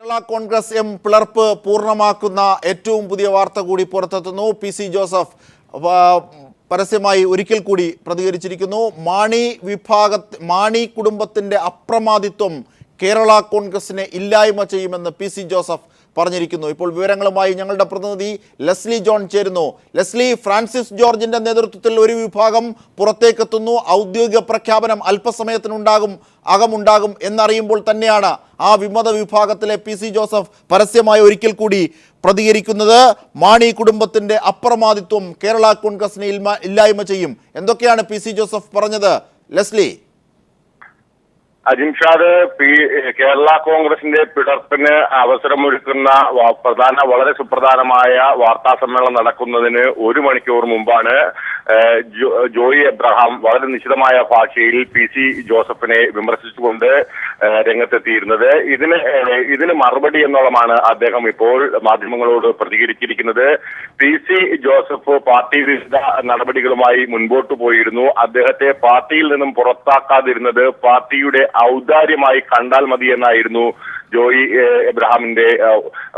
Kerala Congress M പിളർപ്പ് പൂർണ്ണമാക്കുന്ന ഏറ്റവും പുതിയ വാർത്ത കൂടി പുറത്തെത്തുന്നു. പി.സി. ജോസഫ് പരസ്യമായി ഒരിക്കൽ കൂടി പ്രതികരിച്ചിരിക്കുന്നു. മാണി കുടുംബത്തിൻ്റെ അപ്രമാദിത്വം കേരള കോൺഗ്രസിനെ ഇല്ലായ്മ ചെയ്യുമെന്ന് പി.സി. ജോസഫ് പറഞ്ഞിരിക്കുന്നു. ഇപ്പോൾ വിവരങ്ങളുമായി ഞങ്ങളുടെ പ്രതിനിധി ലെസ്ലി ജോൺ ചേരുന്നു. ലെസ്ലി, ഫ്രാൻസിസ് ജോർജിന്റെ നേതൃത്വത്തിൽ ഒരു വിഭാഗം പുറത്തേക്കെത്തുന്നു. ഔദ്യോഗിക പ്രഖ്യാപനം അകമുണ്ടാകും എന്നറിയുമ്പോൾ തന്നെയാണ് ആ വിമത വിഭാഗത്തിലെ പി.സി. ജോസഫ് പരസ്യമായി ഒരിക്കൽ കൂടി പ്രതികരിക്കുന്നത്. മാണി കുടുംബത്തിന്റെ അപ്രമാദിത്വം കേരള കോൺഗ്രസിനെ ഇല്ലായ്മ ചെയ്യും. എന്തൊക്കെയാണ് പി.സി. ജോസഫ് പറഞ്ഞത്? ലെസ്ലി. അജിംഷാദ്, കേരള കോൺഗ്രസിന്റെ പിളർപ്പിന് അവസരമൊരുക്കുന്ന വളരെ സുപ്രധാനമായ വാർത്താ സമ്മേളനം നടക്കുന്നതിന് ഒരു മണിക്കൂർ മുമ്പാണ് ജോയി എബ്രഹാം വളരെ നിശിതമായ ഭാഷയിൽ പി.സി. ജോസഫിനെ വിമർശിച്ചുകൊണ്ട് രംഗത്തെത്തിയിരുന്നത്. ഇതിന് മറുപടി എന്നോളമാണ് അദ്ദേഹം ഇപ്പോൾ മാധ്യമങ്ങളോട് പ്രതികരിച്ചിരിക്കുന്നത്. പി.സി. ജോസഫ് പാർട്ടി വിരുദ്ധ നടപടികളുമായി മുൻപോട്ട് പോയിരുന്നു. അദ്ദേഹത്തെ പാർട്ടിയിൽ നിന്നും പുറത്താക്കാതിരുന്നത് പാർട്ടിയുടെ ഔദാര്യമായി കണ്ടാൽ മതിയെന്നായിരുന്നു ജോയി എബ്രഹാമിന്റെ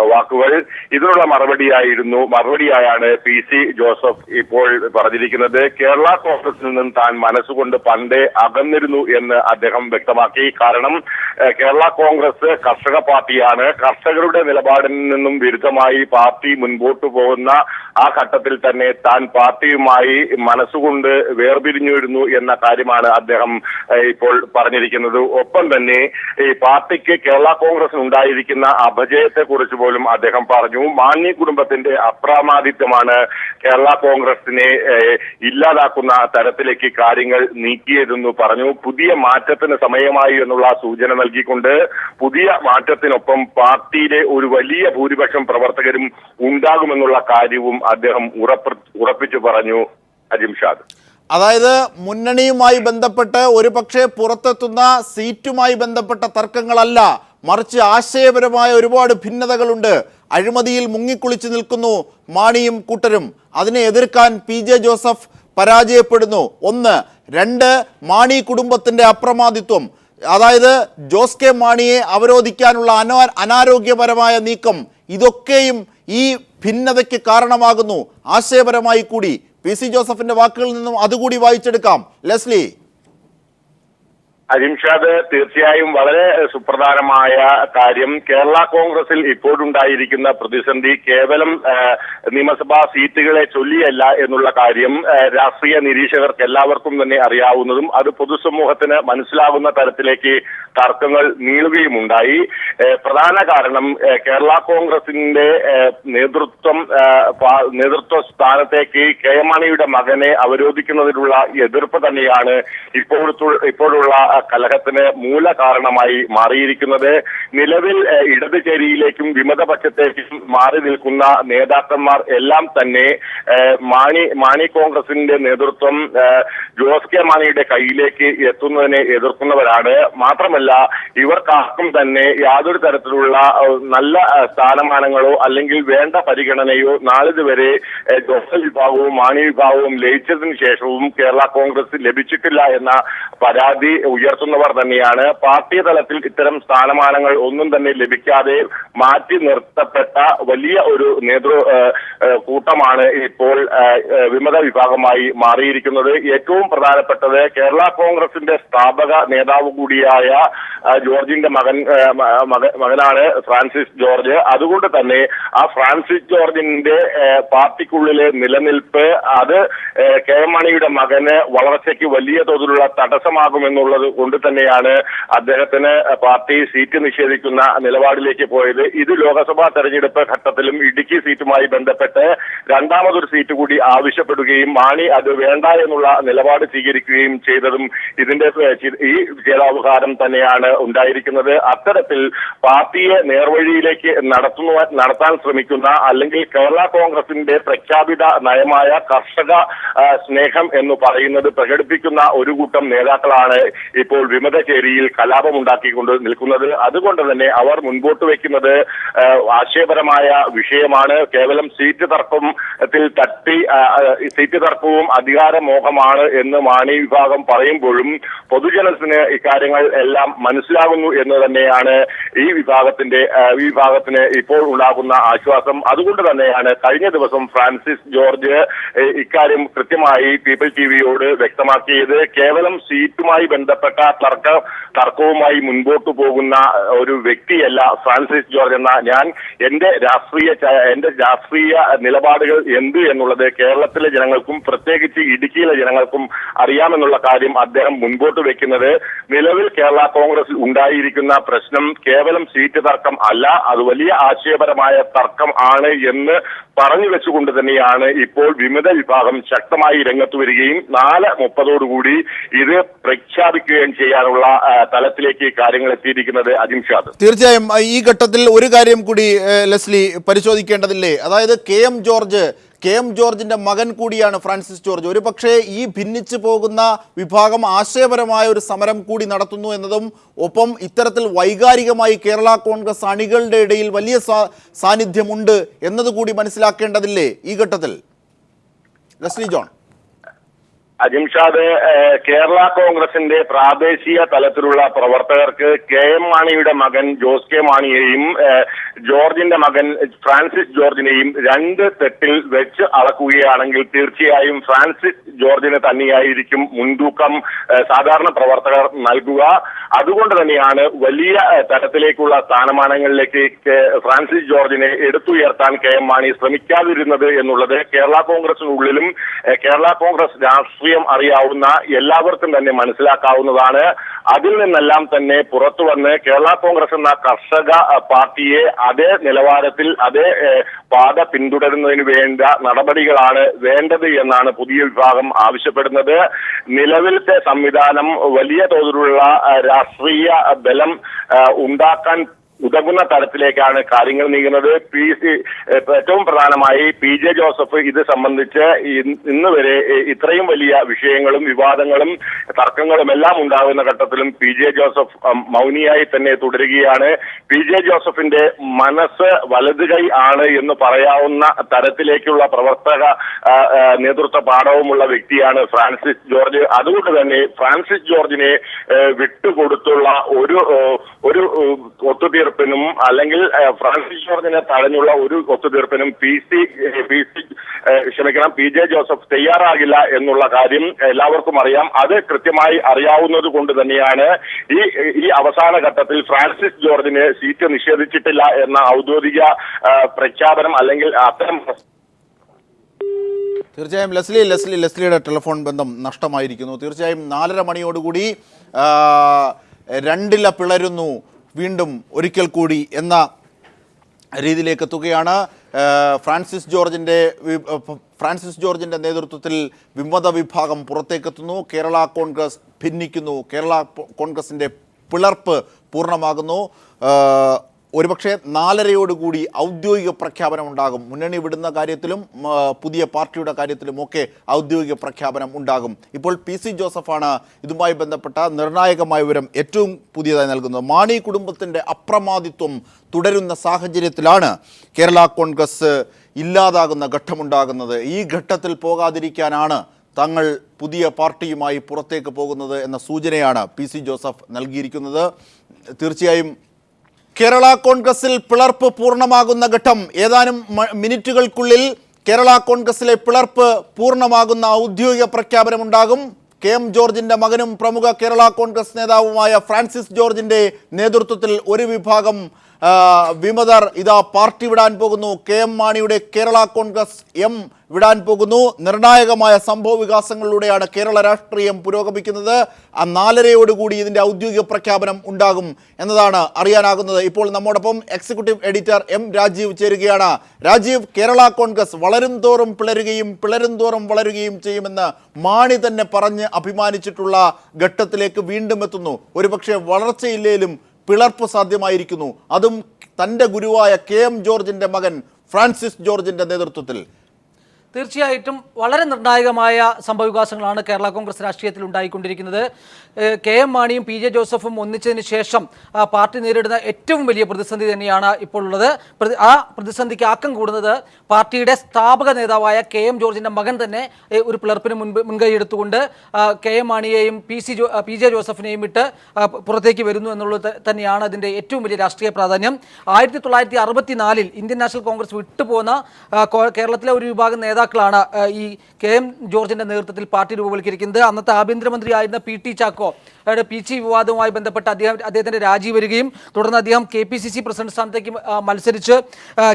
വാക്കുകൾ. ഇതിനുള്ള മറുപടിയായാണ് പി.സി. ജോസഫ് ഇപ്പോൾ പറഞ്ഞിരിക്കുന്നത്. കേരള കോൺഗ്രസിൽ നിന്നും താൻ മനസ്സുകൊണ്ട് പണ്ടേ അകന്നിരുന്നു എന്ന് അദ്ദേഹം വ്യക്തമാക്കി. കാരണം കേരള കോൺഗ്രസ് കർഷക പാർട്ടിയാണ്. കർഷകരുടെ നിലപാടിൽ നിന്നും വിരുദ്ധമായി പാർട്ടി മുൻപോട്ട് പോകുന്ന ആ ഘട്ടത്തിൽ തന്നെ താൻ പാർട്ടിയുമായി മനസ്സുകൊണ്ട് വേർപിരിഞ്ഞിരുന്നു എന്ന കാര്യമാണ് അദ്ദേഹം ഇപ്പോൾ പറഞ്ഞിരിക്കുന്നത്. ഒപ്പം തന്നെ ഈ പാർട്ടിക്ക് കേരള കോൺഗ്രസിന് ഉണ്ടായിരിക്കുന്ന അപജയത്തെ കുറിച്ച് പോലും അദ്ദേഹം പറഞ്ഞു. മാണി കുടുംബത്തിന്റെ അപ്രമാദിത്വമാണ് കേരള കോൺഗ്രസിനെ ഇല്ലാതാക്കുന്ന തരത്തിലേക്ക് കാര്യങ്ങൾ നീക്കിയതെന്ന് പറഞ്ഞു. പുതിയ മാറ്റത്തിന് സമയമായി എന്നുള്ള സൂചന നൽകിക്കൊണ്ട് പുതിയ മാറ്റത്തിനൊപ്പം പാർട്ടിയിലെ ഒരു വലിയ ഭൂരിപക്ഷം പ്രവർത്തകരും ഉണ്ടാകുമെന്നുള്ള കാര്യവും അദ്ദേഹം ഉറപ്പിച്ചു പറഞ്ഞു. അജിംഷാദ്, അതായത് മുന്നണിയുമായി ബന്ധപ്പെട്ട് ഒരു പക്ഷേ പുറത്തെത്തുന്ന സീറ്റുമായി ബന്ധപ്പെട്ട തർക്കങ്ങളല്ല, മറിച്ച് ആശയപരമായ ഒരുപാട് ഭിന്നതകളുണ്ട്. അഴിമതിയിൽ മുങ്ങിക്കുളിച്ചു നിൽക്കുന്നു മാണിയും കൂട്ടരും. അതിനെ എതിർക്കാൻ പി.ജെ. ജോസഫ് പരാജയപ്പെടുന്നു. 1. 2, മാണി കുടുംബത്തിന്റെ അപ്രമാദിത്വം, അതായത് ജോസ് കെ മാണിയെ അവരോധിക്കാനുള്ള അനാരോഗ്യപരമായ നീക്കം, ഇതൊക്കെയും ഈ ഭിന്നതയ്ക്ക് കാരണമാകുന്നു. ആശയപരമായി കൂടി പി.സി. ജോസഫിന്റെ വാക്കുകളിൽ നിന്നും അതുകൂടി വായിച്ചെടുക്കാം. ലെസ്ലി. അജിംഷാദ്, തീർച്ചയായും വളരെ സുപ്രധാനമായ കാര്യം. കേരള കോൺഗ്രസിൽ ഇപ്പോഴുണ്ടായിരിക്കുന്ന പ്രതിസന്ധി കേവലം നിയമസഭാ സീറ്റുകളെ ചൊല്ലിയല്ല എന്നുള്ള കാര്യം രാഷ്ട്രീയ നിരീക്ഷകർക്ക് എല്ലാവർക്കും തന്നെ അറിയാവുന്നതും അത് പൊതുസമൂഹത്തിന് മനസ്സിലാകുന്ന തരത്തിലേക്ക് തർക്കങ്ങൾ നീളുകയുമുണ്ടായി. പ്രധാന കാരണം കേരള കോൺഗ്രസിന്റെ നേതൃത്വ സ്ഥാനത്തേക്ക് കെ മാണിയുടെ മകനെ അവരോധിക്കുന്നതിനുള്ള എതിർപ്പ് തന്നെയാണ് ഇപ്പോഴുള്ള കലഹത്തിന് മൂല കാരണമായി മാറിയിരിക്കുന്നത്. നിലവിൽ ഇടത് ചേരിയിലേക്കും വിമതപക്ഷത്തേക്കും മാറി നിൽക്കുന്ന നേതാക്കന്മാർ എല്ലാം തന്നെ മാണി കോൺഗ്രസിന്റെ നേതൃത്വം ജോസ് കെ മാണിയുടെ കയ്യിലേക്ക് എത്തുന്നതിനെ എതിർക്കുന്നവരാണ്. മാത്രമല്ല ഇവർക്കാർക്കും തന്നെ യാതൊരു തരത്തിലുള്ള നല്ല സ്ഥാനമാനങ്ങളോ അല്ലെങ്കിൽ വേണ്ട പരിഗണനയോ നാളിതുവരെ ജോസഫ് വിഭാഗവും മാണി വിഭാഗവും ലയിച്ചതിനു ശേഷവും കേരള കോൺഗ്രസ് ലഭിച്ചിട്ടില്ല എന്ന പരാതി ഉയർത്തുന്നവർ തന്നെയാണ്. പാർട്ടി തലത്തിൽ ഇത്തരം സ്ഥാനമാനങ്ങൾ ഒന്നും തന്നെ ലഭിക്കാതെ മാറ്റി നിർത്തപ്പെട്ട വലിയ ഒരു കൂട്ടമാണ് ഇപ്പോൾ വിമത വിഭാഗമായി മാറിയിരിക്കുന്നത്. ഏറ്റവും പ്രധാനപ്പെട്ടത് കേരള കോൺഗ്രസിന്റെ സ്ഥാപക നേതാവ് കൂടിയായ ജോർജിന്റെ മകനാണ് ഫ്രാൻസിസ് ജോർജ്. അതുകൊണ്ട് തന്നെ ആ ഫ്രാൻസിസ് ജോർജിന്റെ പാർട്ടിക്കുള്ളിലെ നിലനിൽപ്പ് അത് കെ മാണിയുടെ മകന് വളർച്ചയ്ക്ക് വലിയ തോതിലുള്ള തടസ്സമാകുമെന്നുള്ളത് കൊണ്ട് തന്നെയാണ് അദ്ദേഹത്തിന് പാർട്ടി സീറ്റ് നിഷേധിക്കുന്ന നിലപാടിലേക്ക് പോയത്. ഇത് ലോക്സഭാ തെരഞ്ഞെടുപ്പ് ഘട്ടത്തിലും ഇടുക്കി സീറ്റുമായി ബന്ധപ്പെട്ട് രണ്ടാമതൊരു സീറ്റ് കൂടി ആവശ്യപ്പെടുകയും മാണി അത് വേണ്ട എന്നുള്ള നിലപാട് സ്വീകരിക്കുകയും ചെയ്തതും ഈ ജേതാവകാരം തന്നെയാണ് ഉണ്ടായിരിക്കുന്നത്. അത്തരത്തിൽ പാർട്ടിയെ നേർവഴിയിലേക്ക് നടത്താൻ ശ്രമിക്കുന്ന അല്ലെങ്കിൽ കേരള കോൺഗ്രസിന്റെ പ്രഖ്യാപിത നയമായ കർഷക സ്നേഹം എന്ന് പറയുന്നത് പ്രകടിപ്പിക്കുന്ന ഒരു കൂട്ടം നേതാക്കളാണ് ഇപ്പോൾ വിമതചേരിയിൽ കലാപമുണ്ടാക്കിക്കൊണ്ട് നിൽക്കുന്നത്. അതുകൊണ്ട് തന്നെ അവർ മുൻപോട്ട് വയ്ക്കുന്നത് ആശയപരമായ വിഷയമാണ്. കേവലം സീറ്റ് തർക്കവും അധികാരമോഹമാണ് എന്ന് മാണി വിഭാഗം പറയുമ്പോഴും പൊതുജനത്തിന് ഇക്കാര്യങ്ങൾ എല്ലാം മനസ്സിലാകുന്നു എന്ന് തന്നെയാണ് ഈ വിഭാഗത്തിന് ഇപ്പോൾ ഉണ്ടാകുന്ന ആശ്വാസം. അതുകൊണ്ട് തന്നെയാണ് കഴിഞ്ഞ ദിവസം ഫ്രാൻസിസ് ജോർജ് ഇക്കാര്യം കൃത്യമായി പീപ്പിൾ ടിവിയോട് വ്യക്തമാക്കിയത്. കേവലം സീറ്റുമായി ബന്ധപ്പെട്ട തർക്കവുമായി മുൻപോട്ട് പോകുന്ന ഒരു വ്യക്തിയല്ല ഫ്രാൻസിസ് ജോർജ് എന്ന ഞാൻ. എന്റെ രാഷ്ട്രീയ നിലപാടുകൾ എന്ത് എന്നുള്ളത് കേരളത്തിലെ ജനങ്ങൾക്കും പ്രത്യേകിച്ച് ഇടുക്കിയിലെ ജനങ്ങൾക്കും അറിയാമെന്നുള്ള കാര്യം അദ്ദേഹം മുൻപോട്ട് വെക്കുന്നത്. നിലവിൽ കേരള കോൺഗ്രസിൽ ഉണ്ടായിരിക്കുന്ന പ്രശ്നം കേവലം സീറ്റ് തർക്കം അല്ല, അത് വലിയ ആശയപരമായ തർക്കം ആണ് എന്ന് പറഞ്ഞു വെച്ചുകൊണ്ട് തന്നെയാണ് ഇപ്പോൾ വിമത വിഭാഗം ശക്തമായി രംഗത്ത് വരികയും 4:30 ഇത് പ്രഖ്യാപിക്കുകയും ചെയ്യാനുള്ള തലത്തിലേക്ക് കാര്യങ്ങൾ എത്തിയിരിക്കുന്നത്. അജിംഷാദ്, തീർച്ചയായും ഈ ഘട്ടത്തിൽ ഒരു കാര്യം കൂടി ലെസ്ലി പരിശോധിക്കേണ്ടതില്ലേ? അതായത് കെ എം ജോർജിന്റെ മകൻ കൂടിയാണ് ഫ്രാൻസിസ് ജോർജ്. ഒരു പക്ഷേ ഈ ഭിന്നിച്ചു പോകുന്ന വിഭാഗം ആശയപരമായ ഒരു സമരം കൂടി നടത്തുന്നു എന്നതും ഒപ്പം ഇത്തരത്തിൽ വൈകാരികമായി കേരള കോൺഗ്രസ് അണികളുടെ ഇടയിൽ വലിയ സാന്നിധ്യമുണ്ട് എന്നതുകൂടി മനസ്സിലാക്കേണ്ടതില്ലേ ഈ ഘട്ടത്തിൽ? Leslie John. അജിംഷാദ്, കേരള കോൺഗ്രസിന്റെ പ്രാദേശിക തലത്തിലുള്ള പ്രവർത്തകർക്ക് കെ എം മാണിയുടെ മകൻ ജോസ് കെ മാണിയെയും ജോർജിന്റെ മകൻ ഫ്രാൻസിസ് ജോർജിനെയും രണ്ട് തെട്ടിൽ വെച്ച് അളക്കുകയാണെങ്കിൽ തീർച്ചയായും ഫ്രാൻസിസ് ജോർജിന് തന്നെയായിരിക്കും മുൻതൂക്കം സാധാരണ പ്രവർത്തകർ നൽകുക. അതുകൊണ്ട് തന്നെയാണ് വലിയ തരത്തിലേക്കുള്ള സ്ഥാനമാനങ്ങളിലേക്ക് ഫ്രാൻസിസ് ജോർജിനെ എടുത്തുയർത്താൻ കെ എം മാണി ശ്രമിക്കാതിരുന്നത് എന്നുള്ളത് കേരള കോൺഗ്രസിനുള്ളിലും കേരള കോൺഗ്രസ് രാഷ്ട്രീയം അറിയാവുന്ന എല്ലാവർക്കും തന്നെ മനസ്സിലാക്കാവുന്നതാണ്. അതിൽ നിന്നെല്ലാം തന്നെ പുറത്തു വന്ന് കേരള കോൺഗ്രസ് എന്ന കർഷക പാർട്ടിയെ അതേ നിലവാരത്തിൽ അതേ പാത പിന്തുടരുന്നതിന് വേണ്ട നടപടികളാണ് വേണ്ടത് എന്നാണ് പുതിയ വിഭാഗം ആവശ്യപ്പെടുന്നത്. നിലവിലത്തെ സംവിധാനം വലിയ തോതിലുള്ള രാഷ്ട്രീയ ബലം ഉണ്ടാക്കാൻ ഉതകുന്ന തരത്തിലേക്കാണ് കാര്യങ്ങൾ നീങ്ങുന്നത്. ഏറ്റവും പ്രധാനമായി PJ ജോസഫ് ഇത് സംബന്ധിച്ച് ഇന്ന് വരെ ഇത്രയും വലിയ വിഷയങ്ങളും വിവാദങ്ങളും തർക്കങ്ങളും എല്ലാം ഉണ്ടാകുന്ന ഘട്ടത്തിലും PJ ജോസഫ് മൗനിയായി തന്നെ തുടരുകയാണ്. PJ ജോസഫിന്റെ മനസ്സ് വലതുകൈ ആണ് എന്ന് പറയാവുന്ന തരത്തിലേക്കുള്ള പ്രവർത്തക നേതൃത്വ പാഠവുമുള്ള വ്യക്തിയാണ് ഫ്രാൻസിസ് ജോർജ്. അതുകൊണ്ട് തന്നെ ഫ്രാൻസിസ് ജോർജിനെ വിട്ടുകൊടുത്തുള്ള ഒരു ഒത്തുതീർപ്പ് അല്ലെങ്കിൽ ഫ്രാൻസിസ് ജോർജിനെ തടഞ്ഞുള്ള ഒരു ഒത്തുതീർപ്പിനും PJ ജോസഫ് തയ്യാറാകില്ല എന്നുള്ള കാര്യം എല്ലാവർക്കും അറിയാം. അത് കൃത്യമായി അറിയാവുന്നത് കൊണ്ട് തന്നെയാണ് ഈ അവസാന ഘട്ടത്തിൽ ഫ്രാൻസിസ് ജോർജിന് സീറ്റ് നിഷേധിച്ചിട്ടില്ല എന്ന ഔദ്യോഗിക പ്രഖ്യാപനം അല്ലെങ്കിൽ അത്തരം. തീർച്ചയായും ലെസ്ലിയുടെ ടെലിഫോൺ ബന്ധം നഷ്ടമായിരിക്കുന്നു. തീർച്ചയായും 4:30 മണിയോടുകൂടി രണ്ടില പിളരുന്നു വീണ്ടും ഒരിക്കൽ കൂടി എന്ന രീതിയിലേക്ക് എത്തുകയാണ്. ഫ്രാൻസിസ് ജോർജിൻ്റെ നേതൃത്വത്തിൽ വിമത വിഭാഗം പുറത്തേക്കെത്തുന്നു. കേരള കോൺഗ്രസ് ഭിന്നിക്കുന്നു. കേരള കോൺഗ്രസിൻ്റെ പിളർപ്പ് പൂർണ്ണമാകുന്നു. ഒരുപക്ഷെ 4:30 ഔദ്യോഗിക പ്രഖ്യാപനം ഉണ്ടാകും. മുന്നണി വിടുന്ന കാര്യത്തിലും പുതിയ പാർട്ടിയുടെ കാര്യത്തിലുമൊക്കെ ഔദ്യോഗിക പ്രഖ്യാപനം ഉണ്ടാകും. ഇപ്പോൾ PC ജോസഫാണ് ഇതുമായി ബന്ധപ്പെട്ട നിർണായകമായ വിവരം ഏറ്റവും പുതിയതായി നൽകുന്നത്. മാണി കുടുംബത്തിൻ്റെ അപ്രമാദിത്വം തുടരുന്ന സാഹചര്യത്തിലാണ് കേരള കോൺഗ്രസ് ഇല്ലാതാകുന്ന ഘട്ടമുണ്ടാകുന്നത്. ഈ ഘട്ടത്തിൽ പോകാതിരിക്കാനാണ് തങ്ങൾ പുതിയ പാർട്ടിയുമായി പുറത്തേക്ക് പോകുന്നത് എന്ന സൂചനയാണ് PC ജോസഫ് നൽകിയിരിക്കുന്നത്. തീർച്ചയായും കേരള കോൺഗ്രസിൽ പിളർപ്പ് പൂർണ്ണമാകുന്ന ഘട്ടം ഏതാനും മിനിറ്റുകൾക്കുള്ളിൽ കേരള കോൺഗ്രസിലെ പിളർപ്പ് പൂർണ്ണമാകുന്ന ഔദ്യോഗിക പ്രഖ്യാപനമുണ്ടാകും. KM ജോർജിൻ്റെ മകനും പ്രമുഖ കേരള കോൺഗ്രസ് നേതാവുമായ ഫ്രാൻസിസ് ജോർജിൻ്റെ നേതൃത്വത്തിൽ ഒരു വിഭാഗം വിമതർ ഇതാ പാർട്ടി വിടാൻ പോകുന്നു. KM മാണിയുടെ കേരള കോൺഗ്രസ് M വിടാൻ പോകുന്നു. നിർണായകമായ സംഭവ വികാസങ്ങളിലൂടെയാണ് കേരള രാഷ്ട്രീയം പുരോഗമിക്കുന്നത്. 4:30 ഇതിൻ്റെ ഔദ്യോഗിക പ്രഖ്യാപനം ഉണ്ടാകും എന്നതാണ് അറിയാനാകുന്നത്. ഇപ്പോൾ നമ്മോടൊപ്പം എക്സിക്യൂട്ടീവ് എഡിറ്റർ M രാജീവ് ചേരുകയാണ്. രാജീവ്, കേരള കോൺഗ്രസ് വളരും തോറും വളരുകയും ചെയ്യുമെന്ന് മാണി തന്നെ പറഞ്ഞ് അഭിമാനിച്ചിട്ടുള്ള ഘട്ടത്തിലേക്ക് വീണ്ടും എത്തുന്നു. ഒരുപക്ഷെ വളർച്ചയില്ലേലും പിളർപ്പ് സാധ്യമായിരിക്കുന്നു. അതും തൻ്റെ ഗുരുവായ KM ജോർജിൻ്റെ മകൻ ഫ്രാൻസിസ് ജോർജിൻ്റെ നേതൃത്വത്തിൽ. തീർച്ചയായിട്ടും വളരെ നിർണായകമായ സംഭവവികാസങ്ങളാണ് കേരള കോൺഗ്രസ് രാഷ്ട്രീയത്തിൽ ഉണ്ടായിക്കൊണ്ടിരിക്കുന്നത്. കെ എം മാണിയും പി ജെ ജോസഫും ഒന്നിച്ചതിന് ശേഷം പാർട്ടി നേരിടുന്ന ഏറ്റവും വലിയ പ്രതിസന്ധി തന്നെയാണ് ഇപ്പോൾ ഉള്ളത്. ആ പ്രതിസന്ധിക്ക് ആക്കം കൂടുന്നത് പാർട്ടിയുടെ സ്ഥാപക നേതാവായ കെ എം ജോർജിൻ്റെ മകൻ തന്നെ ഒരു പിളർപ്പിന് മുൻകൈ എടുത്തുകൊണ്ട് കെ എം മാണിയെയും പി ജെ ജോസഫിനെയും വിട്ട് പുറത്തേക്ക് വരുന്നു എന്നുള്ളത് തന്നെയാണ് അതിൻ്റെ ഏറ്റവും വലിയ രാഷ്ട്രീയ പ്രാധാന്യം. 1964 ഇന്ത്യൻ നാഷണൽ കോൺഗ്രസ് വിട്ടുപോകുന്ന കേരളത്തിലെ ഒരു വിഭാഗം നേതാക്കളാണ് ഈ കെ എം ജോർജിന്റെ നേതൃത്വത്തിൽ പാർട്ടി രൂപവൽക്കരിക്കുന്നത്. അന്നത്തെ ആഭ്യന്തരമന്ത്രിയായിരുന്ന P T Chacko P G വിവാദവുമായി ബന്ധപ്പെട്ട് അദ്ദേഹത്തിന്റെ രാജി വരികയും തുടർന്ന് അദ്ദേഹം KPCC പ്രസിഡന്റ് സ്ഥാനത്തേക്ക് മത്സരിച്ച്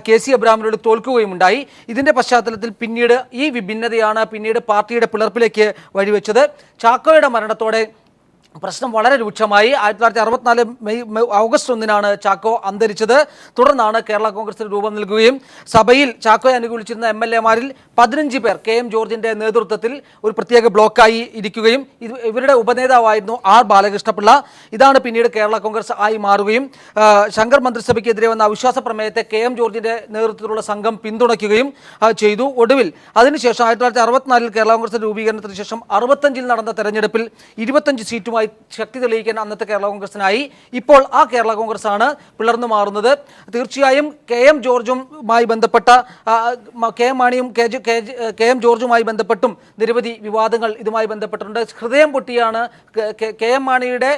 KC അബ്രഹാമിനോട് തോൽക്കുകയും ഉണ്ടായി. ഇതിന്റെ പശ്ചാത്തലത്തിൽ പിന്നീട് ഈ വിഭിന്നതയാണ് പിന്നീട് പാർട്ടിയുടെ പിളർപ്പിലേക്ക് വഴിവെച്ചത്. ചാക്കോയുടെ മരണത്തോടെ പ്രശ്നം വളരെ രൂക്ഷമായി. 1964 ഓഗസ്റ്റ് 1 ചാക്കോ അന്തരിച്ചത്. തുടർന്നാണ് കേരള കോൺഗ്രസിന് രൂപം നൽകുകയും സഭയിൽ ചാക്കോയെ അനുകൂലിച്ചിരുന്ന MLA-മാരിൽ 15 പേർ കെ എം ജോർജിന്റെ നേതൃത്വത്തിൽ ഒരു പ്രത്യേക ബ്ലോക്കായി ഇരിക്കുകയും ഇവരുടെ ഉപനേതാവായിരുന്നു R ബാലകൃഷ്ണപിള്ള. ഇതാണ് പിന്നീട് കേരള കോൺഗ്രസ് ആയി മാറുകയും ശങ്കർ മന്ത്രിസഭയ്ക്കെതിരെ വന്ന അവിശ്വാസ പ്രമേയത്തെ കെ എം ജോർജിന്റെ നേതൃത്വത്തിലുള്ള സംഘം പിന്തുണയ്ക്കുകയും ചെയ്തു. ഒടുവിൽ അതിനുശേഷം 1964 കേരള കോൺഗ്രസ് രൂപീകരണത്തിന് ശേഷം 65 നടന്ന തെരഞ്ഞെടുപ്പിൽ 25 സീറ്റുമായി ശക്തി തെളിയിക്കാൻ അന്നത്തെ കേരള കോൺഗ്രസിനായി. ഇപ്പോൾ ആ കേരള കോൺഗ്രസ് ആണ് പിളർന്നു മാറുന്നത്. തീർച്ചയായും കെ എം ജോർജുമായി ബന്ധപ്പെട്ട കെ എം മാണിയും കെ എം ജോർജുമായി ബന്ധപ്പെട്ടും നിരവധി വിവാദങ്ങൾ ഇതുമായി ബന്ധപ്പെട്ടിട്ടുണ്ട്. ഹൃദയം പൊട്ടിയാണ് കെ എം മാണിയുടെ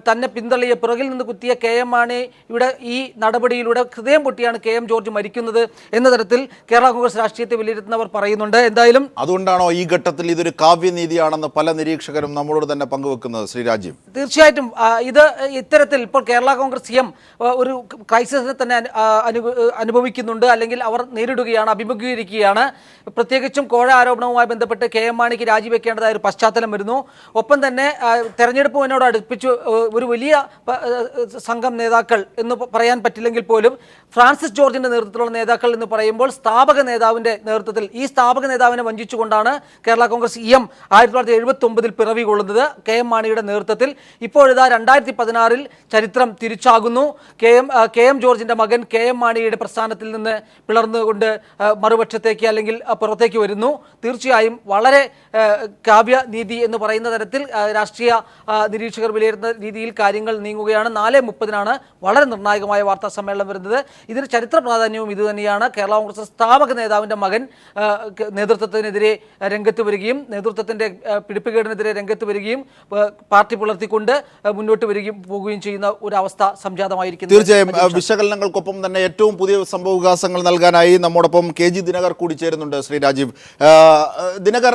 തന്നെ പിന്തള്ളിയ പിറകിൽ നിന്ന് കുത്തിയ കെ എം മാണിയുടെ ഈ നടപടിയിലൂടെ ഹൃദയം പൊട്ടിയാണ് കെ എം ജോർജ് മരിക്കുന്നത് എന്ന തരത്തിൽ കേരള കോൺഗ്രസ് രാഷ്ട്രീയത്തെ വിലയിരുത്തുന്നവർ പറയുന്നുണ്ട്. എന്തായാലും അതുകൊണ്ടാണോ ഈ ഘട്ടത്തിൽ ഇതൊരു കാവ്യനീതിയാണെന്ന് പല നിരീക്ഷകരും നമ്മളോട് തന്നെ പങ്കുവെക്കുന്നത് ശ്രീരാജ്? തീർച്ചയായിട്ടും ഇത് ഇത്തരത്തിൽ ഇപ്പോൾ കേരള കോൺഗ്രസ് CM ഒരു ക്രൈസിസിനെ തന്നെ അനുഭവിക്കുന്നുണ്ട്, അല്ലെങ്കിൽ അവർ നേരിടുകയാണ്, അഭിമുഖീകരിക്കുകയാണ്. പ്രത്യേകിച്ചും കോഴ ആരോപണവുമായി ബന്ധപ്പെട്ട് കെ എം മാണിക്ക് രാജിവെക്കേണ്ടതായ ഒരു പശ്ചാത്തലം വരുന്നു. ഒപ്പം തന്നെ തെരഞ്ഞെടുപ്പിനോട് അടുപ്പിച്ച് ഒരു വലിയ സംഘം നേതാക്കൾ എന്ന് പറയാൻ പറ്റില്ലെങ്കിൽ പോലും ഫ്രാൻസിസ് ജോർജിന്റെ നേതൃത്വത്തിലുള്ള നേതാക്കൾ എന്ന് പറയുമ്പോൾ സ്ഥാപക നേതാവിന്റെ നേതൃത്വത്തിൽ ഈ സ്ഥാപക നേതാവിനെ വഞ്ചിച്ചുകൊണ്ടാണ് കേരള കോൺഗ്രസ് CM 1979 പിറവി കൊള്ളുന്നത് കെ എം മാണിയുടെ നേതൃത്വത്തിൽ. ഇപ്പോഴിതാ 2016 ചരിത്രം തിരിച്ചാകുന്നു. കെ എം ജോർജിന്റെ മകൻ കെ എം മാണിയുടെ പ്രസ്ഥാനത്തിൽ നിന്ന് പിളർന്നുകൊണ്ട് മറുപക്ഷത്തേക്ക് അല്ലെങ്കിൽ പുറത്തേക്ക് വരുന്നു. തീർച്ചയായും വളരെ കാവ്യനീതി എന്ന് പറയുന്ന തരത്തിൽ രാഷ്ട്രീയ നിരീക്ഷകർ വിലയിരുത്തുന്ന രീതിയിൽ കാര്യങ്ങൾ നീങ്ങുകയാണ്. 4:30 വളരെ നിർണായകമായ വാർത്താ സമ്മേളനം വരുന്നത്. ഇതിന് ചരിത്ര പ്രാധാന്യവും ഇതുതന്നെയാണ്. കേരള കോൺഗ്രസ് സ്ഥാപക നേതാവിന്റെ മകൻ നേതൃത്വത്തിനെതിരെ രംഗത്ത് വരികയും നേതൃത്വത്തിന്റെ പിടിപ്പുകേടിനെതിരെ രംഗത്ത് വരികയും പാർട്ടി പുലർത്തിക്കൊണ്ട് മുന്നോട്ട് പോവുകയും ചെയ്യുന്ന ഒരു അവസ്ഥ സംജാതമായിരിക്കുന്നു. തീർച്ചയായും വിശകലനങ്ങൾക്കൊപ്പം തന്നെ ഏറ്റവും പുതിയ സംഭവവികാസങ്ങൾ നൽകാനായി നമ്മോടൊപ്പം KG ദിനകർ കൂടി ചേരുന്നുണ്ട്. ശ്രീ രാജീവ് ദിനകർ,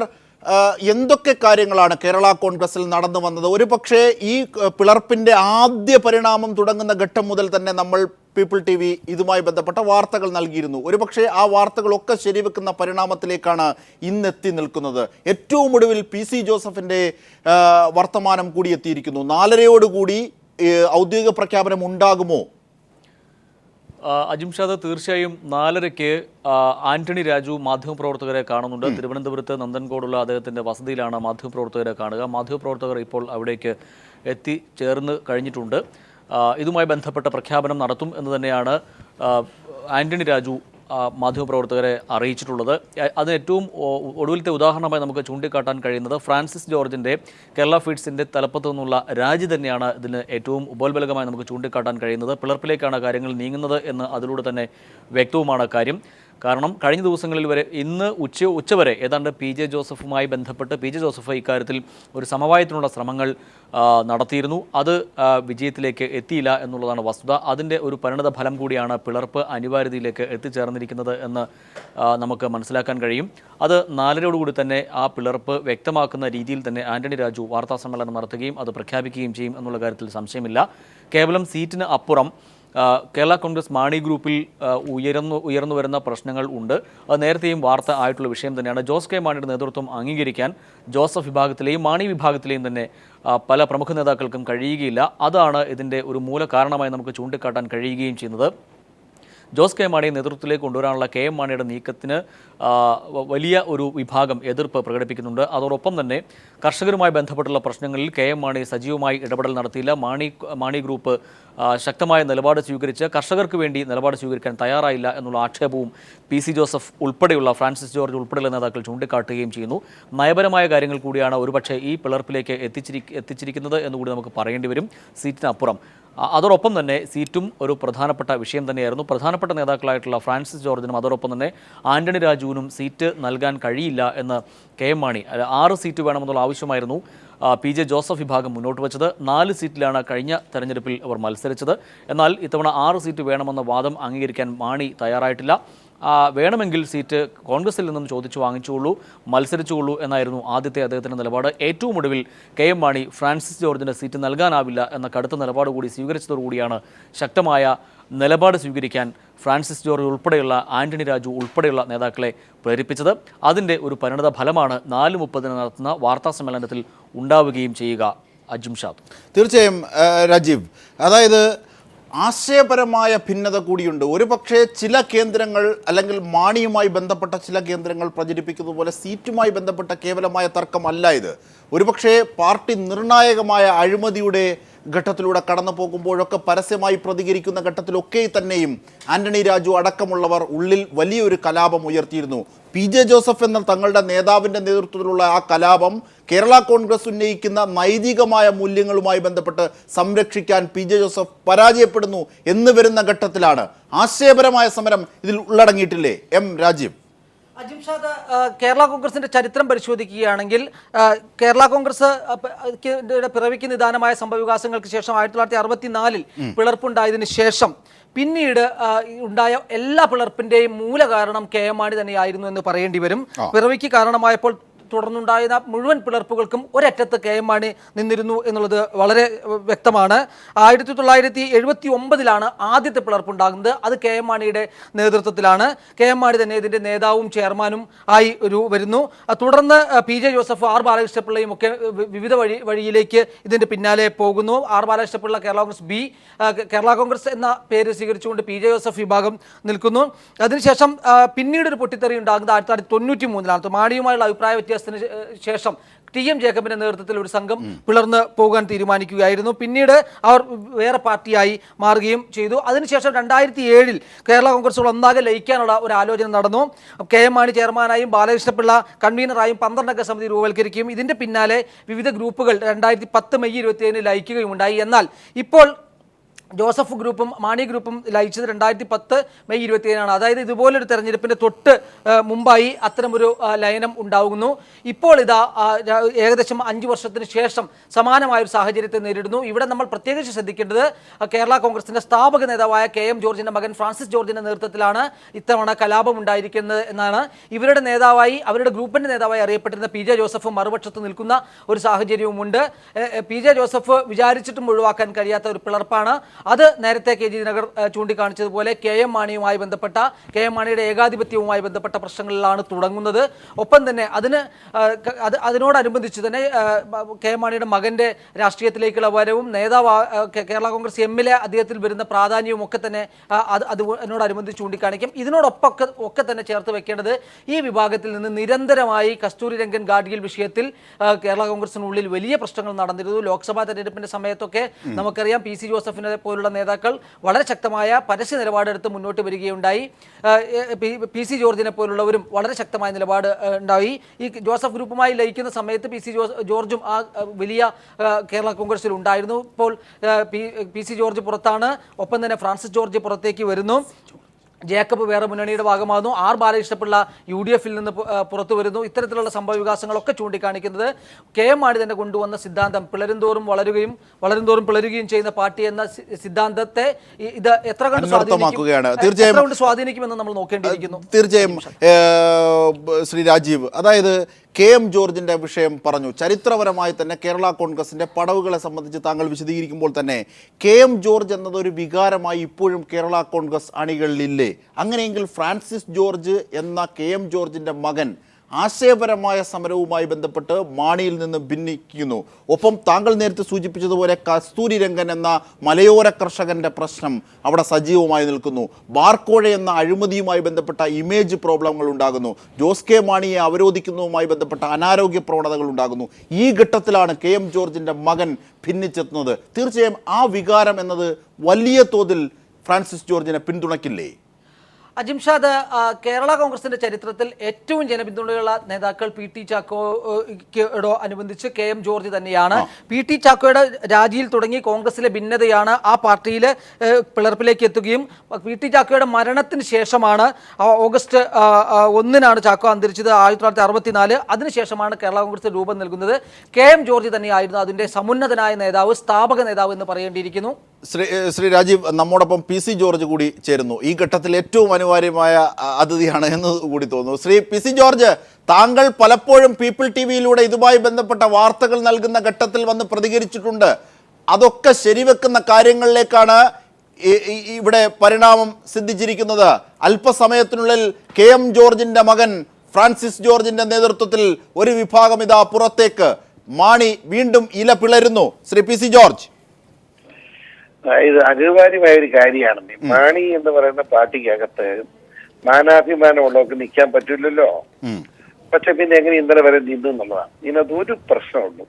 എന്തൊക്കെ കാര്യങ്ങളാണ് കേരള കോൺഗ്രസിൽ നടന്നു വന്നത്? ഒരു പക്ഷേ ഈ പിളർപ്പിൻ്റെ ആദ്യ പരിണാമം തുടങ്ങുന്ന ഘട്ടം മുതൽ തന്നെ നമ്മൾ പീപ്പിൾ TV ഇതുമായി ബന്ധപ്പെട്ട വാർത്തകൾ നൽകിയിരുന്നു. ഒരുപക്ഷെ ആ വാർത്തകളൊക്കെ ശരിവെക്കുന്ന പരിണാമത്തിലേക്കാണ് ഇന്നെത്തി നിൽക്കുന്നത്. ഏറ്റവും ഒടുവിൽ PC ജോസഫിൻ്റെ വർത്തമാനം കൂടി എത്തിയിരിക്കുന്നു. 4:30 ഔദ്യോഗിക പ്രഖ്യാപനം ഉണ്ടാകുമോ? അജിംഷാദ്, തീർച്ചയായും 4:30 ആന്റണി രാജു മാധ്യമപ്രവർത്തകരെ കാണുന്നുണ്ട്. തിരുവനന്തപുരത്ത് നന്ദൻകോടുള്ള അദ്ദേഹത്തിൻ്റെ വസതിയിലാണ് മാധ്യമപ്രവർത്തകരെ കാണുക. മാധ്യമപ്രവർത്തകർ ഇപ്പോൾ അവിടേക്ക് എത്തിച്ചേർന്ന് കഴിഞ്ഞിട്ടുണ്ട്. ഇതുമായി ബന്ധപ്പെട്ട പ്രഖ്യാപനം നടത്തും എന്ന് തന്നെയാണ് ആന്റണി രാജു മാധ്യമപ്രവർത്തകരെ അറിയിച്ചിട്ടുള്ളത്. അതിന് ഏറ്റവും ഒടുവിലത്തെ ഉദാഹരണമായി നമുക്ക് ചൂണ്ടിക്കാട്ടാൻ കഴിയുന്നത് ഫ്രാൻസിസ് ജോർജിൻ്റെ കേരള ഫീഡ്സിൻ്റെ തലപ്പത്തു നിന്നുള്ള രാജി തന്നെയാണ് ഇതിന് ഏറ്റവും ഉപോത്ബലകമായി നമുക്ക് ചൂണ്ടിക്കാട്ടാൻ കഴിയുന്നത്. പിളർപ്പിലേക്കാണ് കാര്യങ്ങൾ നീങ്ങുന്നത് എന്ന് അതിലൂടെ തന്നെ വ്യക്തവുമാണ് കാര്യം. കാരണം കഴിഞ്ഞ ദിവസങ്ങളിൽ വരെ ഇന്ന് ഉച്ചവരെ ഏതാണ്ട് PJ ജോസഫുമായി ബന്ധപ്പെട്ട് PJ ജോസഫ് ഇക്കാര്യത്തിൽ ഒരു സമവായത്തിനുള്ള ശ്രമങ്ങൾ നടത്തിയിരുന്നു. അത് വിജയത്തിലേക്ക് എത്തിയില്ല എന്നുള്ളതാണ് വസ്തുത. അതിൻ്റെ ഒരു പരിണത ഫലം കൂടിയാണ് പിളർപ്പ് അനിവാര്യതയിലേക്ക് എത്തിച്ചേർന്നിരിക്കുന്നത് എന്ന് നമുക്ക് മനസ്സിലാക്കാൻ കഴിയും. അത് 4:30 തന്നെ ആ പിളർപ്പ് വ്യക്തമാക്കുന്ന രീതിയിൽ തന്നെ ആന്റണി രാജു വാർത്താ സമ്മേളനം നടത്തുകയും അത് പ്രഖ്യാപിക്കുകയും ചെയ്യും എന്നുള്ള കാര്യത്തിൽ സംശയമില്ല. കേവലം സീറ്റിന് അപ്പുറം കേരള കോൺഗ്രസ് മാണി ഗ്രൂപ്പിൽ ഉയർന്നു വരുന്ന പ്രശ്നങ്ങൾ ഉണ്ട്. അത് നേരത്തെയും വാർത്ത ആയിട്ടുള്ള വിഷയം തന്നെയാണ്. ജോസ് കെ മാണിയുടെ നേതൃത്വം അംഗീകരിക്കാൻ ജോസഫ് വിഭാഗത്തിലെയും മാണി വിഭാഗത്തിലെയും തന്നെ പല പ്രമുഖ നേതാക്കൾക്കും കഴിയുകയില്ല. അതാണ് ഇതിൻ്റെ ഒരു മൂല കാരണമായി നമുക്ക് ചൂണ്ടിക്കാട്ടാൻ കഴിയുകയും ചെയ്യുന്നത്. ജോസ് കെ മാണിയെ നേതൃത്വത്തിലേക്ക് കൊണ്ടുവരാനുള്ള കെ എം മാണിയുടെ നീക്കത്തിന് വലിയ ഒരു വിഭാഗം എതിർപ്പ് പ്രകടിപ്പിക്കുന്നുണ്ട്. അതോടൊപ്പം തന്നെ കർഷകരുമായി ബന്ധപ്പെട്ടുള്ള പ്രശ്നങ്ങളിൽ കെ എം മാണി സജീവമായി ഇടപെടൽ നടത്തിയില്ല. മാണി ഗ്രൂപ്പ് ശക്തമായ നിലപാട് സ്വീകരിച്ച് കർഷകർക്ക് വേണ്ടി നിലപാട് സ്വീകരിക്കാൻ തയ്യാറായില്ല എന്നുള്ള ആക്ഷേപവും PC ജോസഫ് ഉൾപ്പെടെയുള്ള ഫ്രാൻസിസ് ജോർജ് ഉൾപ്പെടെയുള്ള നേതാക്കൾ ചൂണ്ടിക്കാട്ടുകയും ചെയ്യുന്നു. നയപരമായ കാര്യങ്ങൾ കൂടിയാണ് ഒരുപക്ഷെ ഈ പിളർപ്പിലേക്ക് എത്തിച്ചിരിക്കുന്നത് എന്നുകൂടി നമുക്ക് പറയേണ്ടി വരും സീറ്റിനപ്പുറം. അതോടൊപ്പം തന്നെ സീറ്റും ഒരു പ്രധാനപ്പെട്ട വിഷയം തന്നെയായിരുന്നു. പ്രധാനപ്പെട്ട നേതാക്കളായിട്ടുള്ള ഫ്രാൻസിസ് ജോർജിനും അതോടൊപ്പം തന്നെ ആന്റണി രാജുവിനും സീറ്റ് നൽകാൻ കഴിയില്ല എന്ന് കെ എം മാണി 6 സീറ്റ് വേണമെന്നുള്ള ആവശ്യമായിരുന്നു PJ ജോസഫ് വിഭാഗം മുന്നോട്ട് വച്ചത്. 4 സീറ്റിലാണ് കഴിഞ്ഞ തെരഞ്ഞെടുപ്പിൽ അവർ മത്സരിച്ചത്. എന്നാൽ ഇത്തവണ 6 സീറ്റ് വേണമെന്ന വാദം അംഗീകരിക്കാൻ മാണി തയ്യാറായിട്ടില്ല. വേണമെങ്കിൽ സീറ്റ് കോൺഗ്രസിൽ നിന്നും ചോദിച്ചു വാങ്ങിച്ചുകൊള്ളൂ, മത്സരിച്ചുകൊള്ളൂ എന്നായിരുന്നു ആദ്യത്തെ അദ്ദേഹത്തിൻ്റെ നിലപാട്. ഏറ്റവും ഒടുവിൽ കെ എം മാണി ഫ്രാൻസിസ് ജോർജിന് സീറ്റ് നൽകാനാവില്ല എന്ന കടുത്ത നിലപാട് കൂടി സ്വീകരിച്ചതോടുകൂടിയാണ് ശക്തമായ നിലപാട് സ്വീകരിക്കാൻ ഫ്രാൻസിസ് ജോർജ് ഉൾപ്പെടെയുള്ള ആന്റണി രാജു ഉൾപ്പെടെയുള്ള നേതാക്കളെ പ്രേരിപ്പിച്ചത്. അതിൻ്റെ ഒരു പരിണത ഫലമാണ് 4:30 നടത്തുന്ന വാർത്താ സമ്മേളനത്തിൽ ഉണ്ടാവുകയും ചെയ്യുക. അജിംഷാദ്. തീർച്ചയായും രാജീവ്, അതായത് ആശയപരമായ ഭിന്നത കൂടിയുണ്ട്. ഒരു പക്ഷേ ചില കേന്ദ്രങ്ങൾ അല്ലെങ്കിൽ മാണിയുമായി ബന്ധപ്പെട്ട ചില കേന്ദ്രങ്ങൾ പ്രചരിപ്പിക്കുന്നത് പോലെ സീറ്റുമായി ബന്ധപ്പെട്ട കേവലമായ തർക്കമല്ല ഇത്. ഒരുപക്ഷേ പാർട്ടി നിർണായകമായ അഴിമതിയുടെ ഘട്ടത്തിലൂടെ കടന്നു പോകുമ്പോഴൊക്കെ പരസ്യമായി പ്രതികരിക്കുന്ന ഘട്ടത്തിലൊക്കെ തന്നെയും ആന്റണി രാജു അടക്കമുള്ളവർ ഉള്ളിൽ വലിയൊരു കലാപം ഉയർത്തിയിരുന്നു. PJ ജോസഫ് എന്ന തങ്ങളുടെ നേതാവിൻ്റെ നേതൃത്വത്തിലുള്ള ആ കലാപം കേരള കോൺഗ്രസ് ഉന്നയിക്കുന്ന നൈതികമായ മൂല്യങ്ങളുമായി ബന്ധപ്പെട്ട് സംരക്ഷിക്കാൻ PJ ജോസഫ് പരാജയപ്പെടുന്നു എന്ന് വരുന്ന ഘട്ടത്തിലാണ് ആശയപരമായ സമരം ഇതിൽ ഉള്ളടങ്ങിയിട്ടില്ലേ രാജീവ്? അജിംഷാദ്, കേരള കോൺഗ്രസിന്റെ ചരിത്രം പരിശോധിക്കുകയാണെങ്കിൽ കേരള കോൺഗ്രസ് പിറവിക്ക് നിദാനമായ സംഭവവികാസങ്ങൾക്ക് ശേഷം 1964 പിളർപ്പുണ്ടായതിനു ശേഷം പിന്നീട് ഉണ്ടായ എല്ലാ പിളർപ്പിന്റെയും മൂല കാരണം കെ എം മാണി തന്നെയായിരുന്നു എന്ന് പറയേണ്ടി വരും. പിറവിക്ക് കാരണമായപ്പോൾ തുടർന്നുണ്ടായിരുന്ന മുഴുവൻ പിളർപ്പുകൾക്കും ഒരറ്റത്ത് കെ എം മാണി നിന്നിരുന്നു എന്നുള്ളത് വളരെ വ്യക്തമാണ്. 1979 ആദ്യത്തെ പിളർപ്പുണ്ടാകുന്നത്. അത് കെ എം മാണിയുടെ നേതൃത്വത്തിലാണ്. കെ എം മാണി തന്നെ ഇതിൻ്റെ നേതാവും ചെയർമാനും ആയി വരുന്നു. തുടർന്ന് PJ ജോസഫ്, R ബാലകൃഷ്ണപിള്ളയും ഒക്കെ വിവിധ വഴിയിലേക്ക് ഇതിൻ്റെ പിന്നാലെ പോകുന്നു. R ബാലകൃഷ്ണപിള്ള കേരള കോൺഗ്രസ് B, കേരള കോൺഗ്രസ് എന്ന പേര് സ്വീകരിച്ചുകൊണ്ട് PJ ജോസഫ് വിഭാഗം നിൽക്കുന്നു. അതിനുശേഷം പിന്നീടൊരു പൊട്ടിത്തെറി ഉണ്ടാകുന്നത് 1993 മാണിയുമായുള്ള അഭിപ്രായ വ്യത്യാസത്തിന് ശേഷം TM ജേക്കബിന്റെ നേതൃത്വത്തിൽ ഒരു സംഘം പിളർന്ന് പോകാൻ തീരുമാനിക്കുകയായിരുന്നു. പിന്നീട് അവർ വേറെ പാർട്ടിയായി മാറുകയും ചെയ്തു. അതിനുശേഷം 2007 കേരള കോൺഗ്രസ് ഒന്നാകെ ലയിക്കാനുള്ള ഒരു ആലോചന നടന്നു. കെ എം മാണി ചെയർമാനായും ബാലകൃഷ്ണപിള്ള കൺവീനറായും 12 അംഗ സമിതി രൂപവൽക്കരിക്കുകയും ഇതിന്റെ പിന്നാലെ വിവിധ ഗ്രൂപ്പുകൾ 2010 മെയ് 27 ലയിക്കുകയും ഉണ്ടായി. എന്നാൽ ഇപ്പോൾ ജോസഫ് ഗ്രൂപ്പും മാണി ഗ്രൂപ്പും ലയിച്ചത് 2010 മെയ് 27 അതായത് ഇതുപോലൊരു തെരഞ്ഞെടുപ്പിന്റെ തൊട്ട് മുമ്പായി അത്തരമൊരു ലയനം ഉണ്ടാകുന്നു. ഇപ്പോൾ ഇതാ ഏകദേശം 5 വർഷത്തിന് ശേഷം സമാനമായൊരു സാഹചര്യത്തെ നേരിടുന്നു. ഇവിടെ നമ്മൾ പ്രത്യേകിച്ച് ശ്രദ്ധിക്കേണ്ടത് കേരള കോൺഗ്രസിന്റെ സ്ഥാപക നേതാവായ KM ജോർജിന്റെ മകൻ ഫ്രാൻസിസ് ജോർജിന്റെ നേതൃത്വത്തിലാണ് ഇത്തവണ കലാപം ഉണ്ടായിരിക്കുന്നത് എന്നാണ്. ഇവരുടെ നേതാവായി, അവരുടെ ഗ്രൂപ്പിന്റെ നേതാവായി അറിയപ്പെട്ടിരുന്ന PJ ജോസഫ് മറുപക്ഷത്ത് നിൽക്കുന്ന ഒരു സാഹചര്യവുമുണ്ട്. PJ ജോസഫ് വിചാരിച്ചിട്ടും ഒഴിവാക്കാൻ കഴിയാത്ത ഒരു പിളർപ്പാണ് അത്. നേരത്തെ KG ദിനകർ ചൂണ്ടിക്കാണിച്ചതുപോലെ KM മാണിയുമായി ബന്ധപ്പെട്ട, KM മാണിയുടെ ഏകാധിപത്യവുമായി ബന്ധപ്പെട്ട പ്രശ്നങ്ങളിലാണ് തുടങ്ങുന്നത്. ഒപ്പം തന്നെ അതിനോടനുബന്ധിച്ച് തന്നെ KM മാണിയുടെ മകന്റെ രാഷ്ട്രീയത്തിലേക്കുള്ള വരവും നേതാവ് കേരള കോൺഗ്രസ് എമ്മിലെ അദ്ദേഹത്തിൽ വരുന്ന പ്രാധാന്യവും ഒക്കെ തന്നെ അതിനോടനുബന്ധിച്ച് ചൂണ്ടിക്കാണിക്കും. ഇതിനോടൊപ്പം തന്നെ ചേർത്ത് വെക്കേണ്ടത് ഈ വിഭാഗത്തിൽ നിന്ന് നിരന്തരമായി കസ്തൂരി രംഗൻ ഗാഡ്ഗിൽ വിഷയത്തിൽ കേരള കോൺഗ്രസിനുള്ളിൽ വലിയ പ്രശ്നങ്ങൾ നടന്നിരുന്നു. ലോക്സഭാ തെരഞ്ഞെടുപ്പിന്റെ സമയത്തൊക്കെ നമുക്കറിയാം PC ജോസഫിനെ പോലുള്ള നേതാക്കൾ വളരെ ശക്തമായ പരസ്യ നിലപാടെടുത്ത് മുന്നോട്ട് വരികയുണ്ടായി. PC ജോർജിനെ പോലുള്ളവരും വളരെ ശക്തമായ നിലപാട് ഉണ്ടായി. ഈ ജോസഫ് ഗ്രൂപ്പുമായി ലയിക്കുന്ന സമയത്ത് PC ജോർജും ആ വലിയ കേരള കോൺഗ്രസിൽ ഉണ്ടായിരുന്നു. ഇപ്പോൾ PC ജോർജ് പുറത്താണ്. ഒപ്പം തന്നെ ഫ്രാൻസിസ് ജോർജ് പുറത്തേക്ക് വരുന്നു. ജേക്കബ് വേറെ മുന്നണിയുടെ ഭാഗമാകുന്നു. R ബാലകൃഷ്ണപിള്ള UDF-ൽ നിന്ന് പുറത്തു വരുന്നു. ഇത്തരത്തിലുള്ള സംഭവ വികാസങ്ങളൊക്കെ ചൂണ്ടിക്കാണിക്കുന്നത് KM മാണി തന്നെ കൊണ്ടുവന്ന സിദ്ധാന്തം വളരുംതോറും പിളരുകയും ചെയ്യുന്ന പാർട്ടി എന്ന സിദ്ധാന്തത്തെ ഇത് എത്ര കണ്ട് സ്വാധീനിക്കുമെന്ന് നമ്മൾ നോക്കേണ്ടിയിരിക്കുന്നു. തീർച്ചയായും ശ്രീ രാജീവ്, അതായത് KM ജോർജിൻ്റെ വിഷയം പറഞ്ഞു. ചരിത്രപരമായി തന്നെ കേരള കോൺഗ്രസിൻ്റെ പടവുകളെ സംബന്ധിച്ച് താങ്കൾ വിശദീകരിക്കുമ്പോൾ തന്നെ KM ജോർജ് എന്നതൊരു വികാരമായി ഇപ്പോഴും കേരള കോൺഗ്രസ് അണികളിലില്ലേ? അങ്ങനെയെങ്കിൽ ഫ്രാൻസിസ് ജോർജ് എന്ന KM ജോർജിൻ്റെ മകൻ ആശയപരമായ സമരവുമായി ബന്ധപ്പെട്ട് മാണിയിൽ നിന്ന് ഭിന്നിക്കുന്നു. ഒപ്പം താങ്കൾ നേരത്തെ സൂചിപ്പിച്ചതുപോലെ കസ്തൂരി രംഗൻ എന്ന മലയോര കർഷകന്റെ പ്രശ്നം അവിടെ സജീവമായി നിൽക്കുന്നു. ബാർക്കോഴ എന്ന അഴിമതിയുമായി ബന്ധപ്പെട്ട ഇമേജ് പ്രോബ്ലങ്ങൾ ഉണ്ടാകുന്നു. ജോസ് കെ മാണിയെ അവരോധിക്കുന്നതുമായി ബന്ധപ്പെട്ട അനാരോഗ്യ പ്രവണതകൾ ഉണ്ടാകുന്നു. ഈ ഘട്ടത്തിലാണ് KM ജോർജിന്റെ മകൻ ഭിന്നിച്ചെത്തുന്നത്. തീർച്ചയായും ആ വികാരം എന്നത് വലിയ തോതിൽ ഫ്രാൻസിസ് ജോർജിനെ പിന്തുണയ്ക്കില്ലേ? അജിംഷാദ്, കേരള കോൺഗ്രസിന്റെ ചരിത്രത്തിൽ ഏറ്റവും ജനപിന്തുണയുള്ള നേതാക്കൾ PT ചാക്കോയോട് അനുബന്ധിച്ച് KM ജോർജ് തന്നെയാണ്. PT ചാക്കോയുടെ രാജിയിൽ തുടങ്ങി കോൺഗ്രസിലെ ഭിന്നതയാണ് ആ പാർട്ടിയിൽ പിളർപ്പിലേക്ക് എത്തുകയും PT ചാക്കോയുടെ മരണത്തിന് ശേഷമാണ് ഓഗസ്റ്റ് 1 ചാക്കോ അന്തരിച്ചത് 1964. അതിനുശേഷമാണ് കേരള കോൺഗ്രസ് രൂപം നൽകുന്നത്. KM ജോർജ് തന്നെയായിരുന്നു അതിന്റെ സമുന്നതനായ നേതാവ്, സ്ഥാപക നേതാവ് എന്ന് പറയേണ്ടിയിരിക്കുന്നു. ശ്രീ രാജീവ്, നമ്മോടൊപ്പം PC ജോർജ് കൂടി ചേരുന്നു. ഈ ഘട്ടത്തിൽ ഏറ്റവും അനിവാര്യമായ അതിഥിയാണ് എന്ന് കൂടി തോന്നുന്നു. ശ്രീ PC ജോർജ്, താങ്കൾ പലപ്പോഴും പീപ്പിൾ TVയിലൂടെ ഇതുമായി ബന്ധപ്പെട്ട വാർത്തകൾ നൽകുന്ന ഘട്ടത്തിൽ വന്ന് പ്രതികരിച്ചിട്ടുണ്ട്. അതൊക്കെ ശരിവെക്കുന്ന കാര്യങ്ങളിലേക്കാണ് ഇവിടെ പരിണാമം സിദ്ധിച്ചിരിക്കുന്നത്. അല്പസമയത്തിനുള്ളിൽ KM ജോർജിന്റെ മകൻ ഫ്രാൻസിസ് ജോർജിന്റെ നേതൃത്വത്തിൽ ഒരു വിഭാഗം ഇതാ പുറത്തേക്ക്. മാണി വീണ്ടും ഇല പിളരുന്നു. ശ്രീ PC ജോർജ്, ഇത് അനിവാര്യമായ ഒരു കാര്യമാണ്. മാണി എന്ന് പറയുന്ന പാർട്ടിക്കകത്ത് മാനാഭിമാനമുള്ളവർക്ക് നിൽക്കാൻ പറ്റില്ലല്ലോ. പക്ഷെ പിന്നെ എങ്ങനെ ഇന്നലെ വരെ നിന്നു എന്നുള്ളതാണ്. ഇതിനകത്ത് ഒരു പ്രശ്നമുള്ളൂ.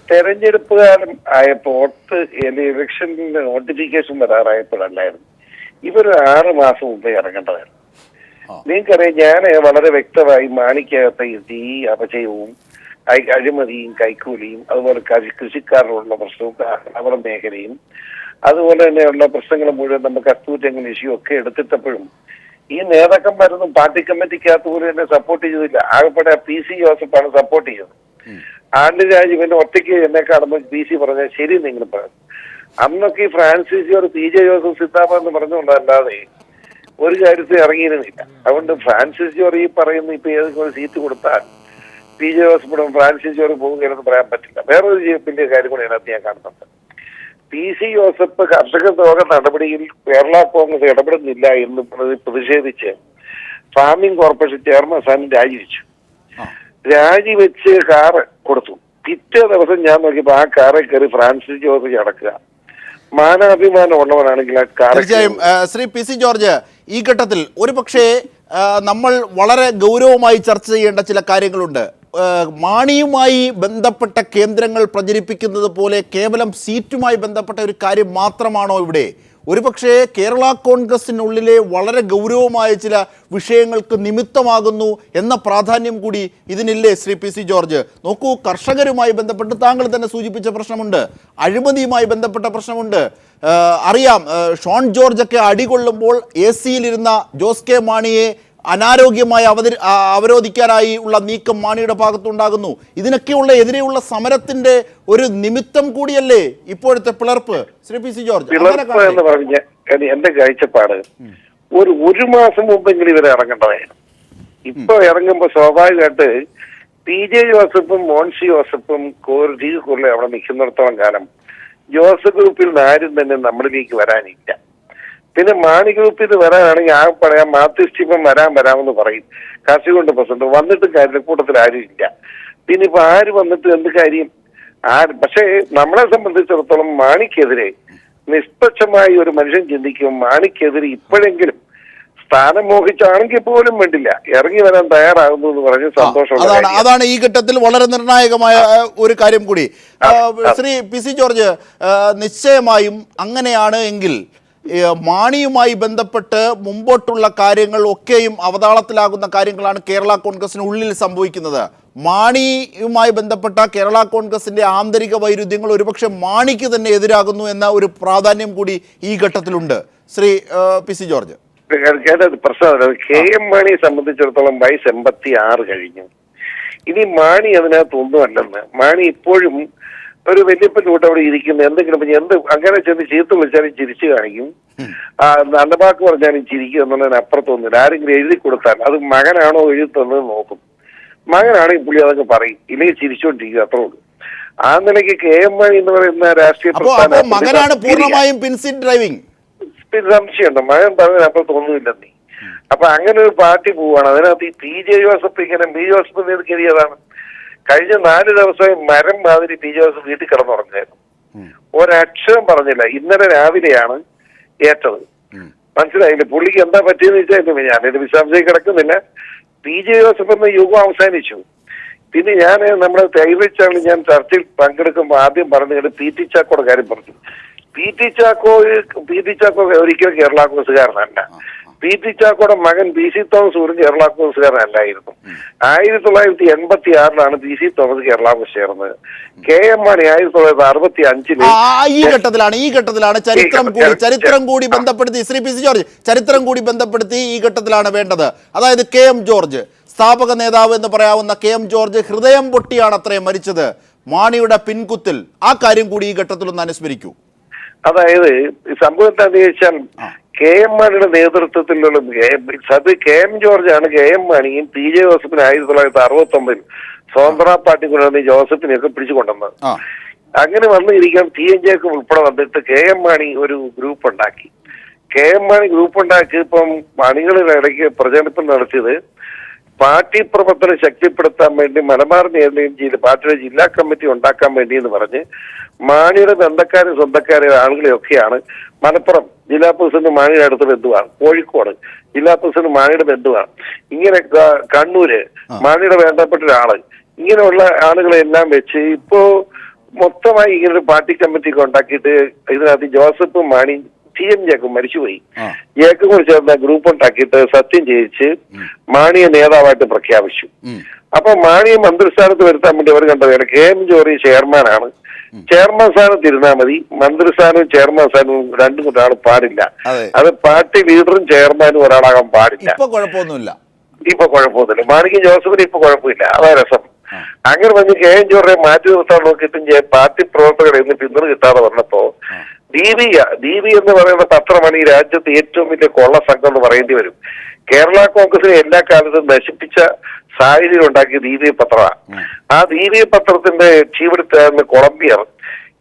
തെരഞ്ഞെടുപ്പ് കാലം ആയപ്പോൾ ഇലക്ഷനിൽ നോട്ടിഫിക്കേഷൻ വരാറായപ്പോഴല്ലായിരുന്നു, ഇവർ 6 മാസം മുമ്പേ ഇറങ്ങേണ്ടതായിരുന്നു. നിങ്ങൾക്കറിയാം, ഞാൻ വളരെ വ്യക്തമായി മാണിക്കകത്ത് ഈ അപചയവും അഴിമതിയും കൈക്കൂലിയും അതുപോലെ കൃഷിക്കാരോടുള്ള പ്രശ്നവും അവരുടെ മേഖലയും അതുപോലെ തന്നെയുള്ള പ്രശ്നങ്ങൾ മുഴുവൻ നമുക്ക് കസ്തൂരി ഇഷ്യൂ ഒക്കെ എടുത്തിട്ടപ്പോഴും ഈ നേതാക്കന്മാരൊന്നും പാർട്ടി കമ്മിറ്റിക്കകത്ത് പോലും എന്നെ സപ്പോർട്ട് ചെയ്തില്ല. ആകെപ്പാടെ PC ജോസഫാണ് സപ്പോർട്ട് ചെയ്തത്. ആന്റണി രാജു പിന്നെ ഒറ്റയ്ക്ക് എന്നെ കാണുമ്പോൾ PC പറഞ്ഞാൽ ശരി നിങ്ങൾ പറഞ്ഞു. അന്നൊക്കെ ഈ ഫ്രാൻസിസ് ജോർജ്, PJ ജോസഫ് സിദ്ധാമ എന്ന് പറഞ്ഞുകൊണ്ടല്ലാതെ ഒരു കാര്യത്തിൽ ഇറങ്ങിയിരുന്നില്ല. അതുകൊണ്ട് ഫ്രാൻസിസ് ജോർജ് ഈ പറയുന്ന ഇപ്പൊ ഏതെങ്കിലും സീറ്റ് കൊടുത്താൽ PJ ജോസഫിനും ഫ്രാൻസിസ് ജോർജ് പോവുകയാണെന്ന് പറയാൻ പറ്റില്ല. വേറൊരു വലിയ കാര്യം കൂടി അതിനകത്ത് ഞാൻ കാണുന്നുണ്ട്. PC ജോസഫ് കർഷക ദ്രോഹ നടപടിയിൽ കേരള കോൺഗ്രസ് ഇടപെടുന്നില്ല എന്ന് പ്രതിഷേധിച്ച് ഫാമിംഗ് കോർപ്പറേഷൻ ചെയർമാൻ സ്ഥാനം രാജിവെച്ചു. രാജിവെച്ച് കാറ് കൊടുത്തു. പിറ്റേ ദിവസം ഞാൻ നോക്കിയപ്പോൾ ആ കാറിൽ കയറി ഫ്രാൻസിസ് ജോർജ് അടക്കുക. മാനാഭിമാനം ഉള്ളവനാണെങ്കിൽ ആ കാർ. തീർച്ചയായും ശ്രീ PC ജോർജ്, ഈ ഘട്ടത്തിൽ ഒരു പക്ഷേ നമ്മൾ വളരെ ഗൗരവമായി ചർച്ച ചെയ്യേണ്ട ചില കാര്യങ്ങളുണ്ട്. മാണിയുമായി ബന്ധപ്പെട്ട കേന്ദ്രങ്ങൾ പ്രചരിപ്പിക്കുന്നത് പോലെ കേവലം സീറ്റുമായി ബന്ധപ്പെട്ട ഒരു കാര്യം മാത്രമാണോ ഇവിടെ? ഒരുപക്ഷേ കേരള കോൺഗ്രസിനുള്ളിലെ വളരെ ഗൗരവമായ ചില വിഷയങ്ങൾക്ക് നിമിത്തമാകുന്നു എന്ന പ്രാധാന്യം കൂടി ഇതിനില്ലേ ശ്രീ PC ജോർജ്? നോക്കൂ, കർഷകരുമായി ബന്ധപ്പെട്ട് താങ്കൾ തന്നെ സൂചിപ്പിച്ച പ്രശ്നമുണ്ട്, അഴിമതിയുമായി ബന്ധപ്പെട്ട പ്രശ്നമുണ്ട്. അറിയാം, ഷോൺ ജോർജൊക്കെ അടികൊള്ളുമ്പോൾ AC-യിലിരുന്ന ജോസ് കെ മാണിയെ അനാരോഗ്യമായി അവരോധിക്കാനായി ഉള്ള നീക്കം മാണിയുടെ ഭാഗത്തുണ്ടാകുന്നു. ഇതിനൊക്കെയുള്ള എതിരെയുള്ള സമരത്തിന്റെ ഒരു നിമിത്തം കൂടിയല്ലേ ഇപ്പോഴത്തെ പിളർപ്പ്? ശ്രീ PC ജോർജ്, പിളർപ്പ് എന്ന് പറഞ്ഞ എന്റെ കാഴ്ചപ്പാട് ഒരു മാസം മുമ്പെങ്കിലും ഇവരെ ഇറങ്ങേണ്ടതായിരുന്നു. ഇപ്പൊ ഇറങ്ങുമ്പോ സ്വാഭാവികമായിട്ട് PJ ജോസഫും മോൻസി ജോസഫും കൂടുതൽ അവിടെ നിൽക്കുന്നിടത്തോളം കാലം ജോസഫ് ഗ്രൂപ്പിൽ നിന്ന് ആരും തന്നെ നമ്മളിലേക്ക് വരാനില്ല. പിന്നെ മാണി ഗ്രൂപ്പിൽ നിന്ന് വരാനാണെങ്കിൽ ആ പറയാം മാത്യു സ്റ്റീഫൻ വരാമെന്ന് പറയും. കാശികൊണ്ട് പ്രസിഡന്റ് വന്നിട്ടും കാര്യം കൂട്ടത്തിൽ ആരും ഇല്ല. പിന്നെ ഇപ്പൊ ആര് വന്നിട്ട് എന്ത് കാര്യം? പക്ഷേ നമ്മളെ സംബന്ധിച്ചിടത്തോളം മാണിക്കെതിരെ നിഷ്പക്ഷമായി ഒരു മനുഷ്യൻ ചിന്തിക്കും. മാണിക്കെതിരെ ഇപ്പോഴെങ്കിലും സ്ഥാനം മോഹിച്ചാണെങ്കിൽ പോലും വേണ്ടില്ല ഇറങ്ങി വരാൻ തയ്യാറാകുന്നു എന്ന് പറഞ്ഞ് സന്തോഷം. അതാണ് ഈ ഘട്ടത്തിൽ വളരെ നിർണായകമായ ഒരു കാര്യം കൂടി. ശ്രീ PC ജോർജ്, നിശ്ചയമായും അങ്ങനെയാണ് എങ്കിൽ മാണിയുമായി ബന്ധപ്പെട്ട് മുമ്പോട്ടുള്ള കാര്യങ്ങൾ ഒക്കെയും അവതാളത്തിലാകുന്ന കാര്യങ്ങളാണ് കേരള കോൺഗ്രസിനുള്ളിൽ സംഭവിക്കുന്നത്. മാണിയുമായി ബന്ധപ്പെട്ട കേരള കോൺഗ്രസിന്റെ ആന്തരിക വൈരുദ്ധ്യങ്ങൾ ഒരുപക്ഷെ മാണിക്ക് തന്നെ എതിരാകുന്നു എന്ന ഒരു പ്രാധാന്യം കൂടി ഈ ഘട്ടത്തിലുണ്ട്. ശ്രീ PC ജോർജ്, പ്രശ്നം KM മാണിയെ സംബന്ധിച്ചിടത്തോളം വയസ്സ് 86 കഴിഞ്ഞു. ഇനി മാണി അതിനകത്തൊന്നുമല്ലെന്ന്. മാണി ഇപ്പോഴും ഒരു വല്യപ്പൻ കൂട്ട് അവിടെ ഇരിക്കുന്നു. എന്തെങ്കിലും അങ്ങനെ ചെന്ന് ചീത്ത വിളിച്ചാലും ചിരിച്ചു കാണിക്കും, നല്ല വാക്ക് പറഞ്ഞാലും ചിരിക്കും എന്നുള്ളതിന് അപ്പുറത്തൊന്നുമില്ല. ആരെങ്കിലും എഴുതി കൊടുത്താൽ അത് മകനാണോ എഴുതി തന്നത് നോക്കും. മകനാണെങ്കിൽ പുള്ളി അതൊക്കെ പറയും, ഇല്ലെങ്കിൽ ചിരിച്ചോണ്ടിരിക്കും, അത്രേ ഉള്ളൂ. ആ നിലയ്ക്ക് KM മാണി എന്ന് പറയുന്ന രാഷ്ട്രീയ പ്രസ്ഥാനം മകനാണ് പൂർണ്ണമായും പിൻസീറ്റ് ഡ്രൈവിംഗ്. സംശയമുണ്ട്, മകൻ പറഞ്ഞതിനപ്പുറത്തൊന്നുമില്ലെന്നേ. അപ്പൊ അങ്ങനെ ഒരു പാർട്ടി പോവാണ്. അതിനകത്ത് ഈ PJ ജോസഫ് ഇങ്ങനെ പി ജോസഫ് നേതൃത്വതാണ്. കഴിഞ്ഞ 4 ദിവസമായി മരം മാതിരി PJ ജോസഫ് വീട്ടിൽ കിടന്നുറങ്ങായിരുന്നു. ഒരക്ഷരം പറഞ്ഞില്ല. ഇന്നലെ രാവിലെയാണ് ഏറ്റത്. മനസ്സിലായില്ലേ? പുള്ളിക്ക് എന്താ പറ്റിയെന്ന് വെച്ചാൽ ഞാനൊരു വിശദാംശം കിടക്കുന്നില്ല. PJ ജോസഫ് എന്ന യുഗം അവസാനിച്ചു. പിന്നെ ഞാൻ നമ്മുടെ തൈവച്ചാണ് ഞാൻ ചർച്ചയിൽ പങ്കെടുക്കുമ്പോൾ ആദ്യം പറഞ്ഞത് PT ചാക്കോയുടെ കാര്യം പറഞ്ഞു. PT ചാക്കോ ഒരിക്കലും കേരള കോൺഗ്രസ്സുകാരനല്ല. PT ചാക്കോയുടെ മകൻ PC തോമസ് ഒരു കേരള കോൺഗ്രസ്സുകാരനല്ലായിരുന്നു. 1986 PC തോമസ് കേരള കോൺഗ്രസ് ചേർന്നത്. KM മാണി 1965 ഈ ഘട്ടത്തിലാണ് ചരിത്രം കൂടി ബന്ധപ്പെടുത്തി ശ്രീ PC ജോർജ് ചരിത്രം കൂടി ബന്ധപ്പെടുത്തി ഈ ഘട്ടത്തിലാണ് വേണ്ടത്. അതായത് KM ജോർജ് സ്ഥാപക നേതാവ് എന്ന് പറയാവുന്ന KM ജോർജ് ഹൃദയം പൊട്ടിയാണ് അത്രയും മരിച്ചത് മാണിയുടെ പിൻകുത്തിൽ. ആ കാര്യം കൂടി ഈ ഘട്ടത്തിൽ ഒന്ന് അനുസ്മരിക്കൂ. അതായത് സംഭവം എന്താണെന്ന് ചോദിച്ചാൽ KM മാണിയുടെ നേതൃത്വത്തിലുള്ള KM ജോർജാണ് KM മാണിയും PJ ജോസഫിന് 1969 സ്വതന്ത്ര പാർട്ടി കൊണ്ടുവന്ന് ജോസഫിനെയൊക്കെ പിടിച്ചുകൊണ്ടുവന്നത്. അങ്ങനെ വന്നിരിക്കാൻ TNJ ഉൾപ്പെടെ വന്നിട്ട് KM മാണി ഒരു ഗ്രൂപ്പ് ഉണ്ടാക്കി. KM മാണി ഗ്രൂപ്പ് ഉണ്ടാക്കി ഇപ്പം മണികളുടെ ഇടയ്ക്ക് പ്രചരണത്തിൽ നടത്തിയത് പാർട്ടി പ്രവർത്തനം ശക്തിപ്പെടുത്താൻ വേണ്ടി മലബാർ ജില്ല പാർട്ടിയുടെ ജില്ലാ കമ്മിറ്റി ഉണ്ടാക്കാൻ വേണ്ടി എന്ന് പറഞ്ഞ് മാണിയുടെ ബന്ധക്കാരും സ്വന്തക്കാരും ആളുകളെയൊക്കെയാണ്. മലപ്പുറം ജില്ലാ പ്രസിഡന്റ് മാണിയുടെ അടുത്ത ബന്ധുവാണ്. കോഴിക്കോട് ജില്ലാ പ്രസിഡന്റ് മാണിയുടെ ബന്ധുവാണ്. ഇങ്ങനെ കണ്ണൂര് മാണിയുടെ വേണ്ടപ്പെട്ട ഒരാള്. ഇങ്ങനെയുള്ള ആളുകളെല്ലാം വെച്ച് ഇപ്പോ മൊത്തമായി ഇങ്ങനൊരു പാർട്ടി കമ്മിറ്റി ഉണ്ടാക്കിയിട്ട് ഇതിനകത്ത് ജോസഫും മാണി TM ജേക്കബ് മരിച്ചുപോയി. ജേക്കബ് കൂടി ചേർന്ന ഗ്രൂപ്പ് ഉണ്ടാക്കിയിട്ട് സത്യം ചെയ്യിച്ച് മാണിയെ നേതാവായിട്ട് പ്രഖ്യാപിച്ചു. അപ്പൊ മാണിയെ മന്ത്രിസ്ഥാനത്ത് വരുത്താൻ വേണ്ടി അവർ കണ്ടതാണ് KM ജോറി ചെയർമാനാണ്. ചെയർമാൻ സ്ഥാനത്ത് ഇരുന്നാൽ മതി. മന്ത്രിസ്ഥാനവും ചെയർമാൻ സ്ഥാനവും രണ്ടും ഒരാൾ പാടില്ല. അത് പാർട്ടി ലീഡറും ചെയർമാനും ഒരാളാകാൻ പാടില്ല. ഇപ്പൊ കുഴപ്പമൊന്നുമില്ല. മാണിക്കും ജോസഫിന് ഇപ്പൊ കുഴപ്പമില്ല. അതാ രസം. അങ്ങനെ പറഞ്ഞ് KM ജോറിയെ മാറ്റി നിർത്താൻ നോക്കിയിട്ടും പാർട്ടി പ്രവർത്തകരെ ഇന്ന് പിന്തുണ കിട്ടാതെ വന്നപ്പോ DV എന്ന് പറയുന്ന പത്രമാണ് ഈ രാജ്യത്ത് ഏറ്റവും വലിയ കൊള്ള സംഘം എന്ന് പറയേണ്ടി വരും. കേരള കോൺഗ്രസിനെ എല്ലാ കാലത്തും നശിപ്പിച്ച സാഹചര്യം ഉണ്ടാക്കിയ DV പത്രമാണ്. ആ DV പത്രത്തിന്റെ ചീഫ് എഡിറ്റർ കൊളംബിയർ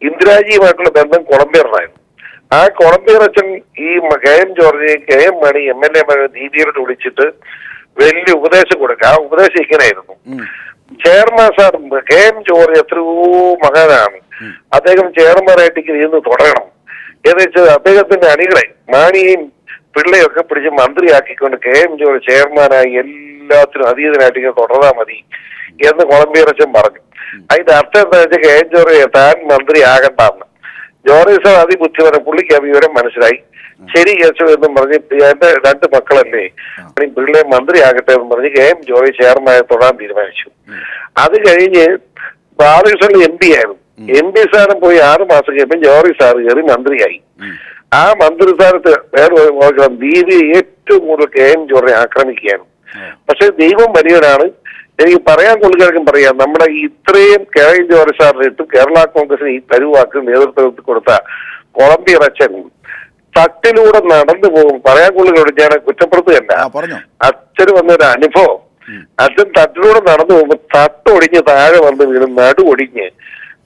ഇന്ദിരാജിയുമായിട്ടുള്ള ബന്ധം കൊളംബിയറിനായിരുന്നു. ആ കൊളംബിയർ അച്ഛൻ ഈ KM ജോർജിനെയും KM മാണി MLA DVയോട് വിളിച്ചിട്ട് വലിയ ഉപദേശം കൊടുക്കുക. ആ ഉപദേശം ഇങ്ങനെയായിരുന്നു. ചെയർമാൻ സാർ KM ജോർജ് എത്രയോ മഹാനാണ്. അദ്ദേഹം ചെയർമാനായിട്ട് ഇരുന്ന് തുടരണം എന്ന് വെച്ചാൽ അദ്ദേഹത്തിന്റെ അണികളെ മാണിയെയും പിള്ളയൊക്കെ പിടിച്ച് മന്ത്രിയാക്കിക്കൊണ്ട് KM ജോർജ് ചെയർമാനായി എല്ലാത്തിനും അതീതനായിട്ട് ഇങ്ങനെ തുടർന്നാൽ മതി എന്ന് കൊളംബിയർ അച്ഛൻ പറഞ്ഞു. അതിന്റെ അർത്ഥം എന്താ വെച്ചാൽ KM ജോർജ് താൻ മന്ത്രി ആകണ്ടെന്ന്. ജോർജ് സാർ അതിബുദ്ധിപരം പുള്ളിക്ക് ആ വിവരം മനസ്സിലായി. ശരി യേശു എന്നും പറഞ്ഞ് എന്റെ 2 മക്കളല്ലേ പിള്ളയെ മന്ത്രി ആകട്ടെ എന്ന് പറഞ്ഞ് KM ജോർജ് ചെയർമാനെ തൊടാൻ തീരുമാനിച്ചു. അത് കഴിഞ്ഞ് ബാലകൃഷ്ണൻ MP ആയിരുന്നു. MP സ്ഥാനം പോയി 6 മാസം കഴിയുമ്പോൾ ജോർജ് സാർ കയറി മന്ത്രിയായി. ആ മന്ത്രി സ്ഥാനത്ത് DV ഏറ്റവും കൂടുതൽ KM ജോർജിനെ ആക്രമിക്കുകയാണ്. പക്ഷെ ദൈവം വലിയവനാണ്. എനിക്ക് പറയാൻ കൊള്ളുകാർക്കും പറയാം. നമ്മുടെ ഇത്രയും KM ജോർജ് സാറിനിട്ടും കേരള കോൺഗ്രസിന് ഈ കരുവാക്ക് നേതൃത്വത്തിൽ കൊടുത്ത കൊളംബിയർ അച്ഛൻ തട്ടിലൂടെ നടന്നു പോകും. പറയാൻ കൊള്ളുകയോട് ഞാൻ കുറ്റപ്പെടുത്തുകയല്ല. അച്ഛന് വന്നൊരു അനുഭവം. അച്ഛൻ തട്ടിലൂടെ നടന്നു പോകുമ്പോൾ തട്ടൊടിഞ്ഞ് താഴെ വന്ന് വീണ് നടുവൊടിഞ്ഞ്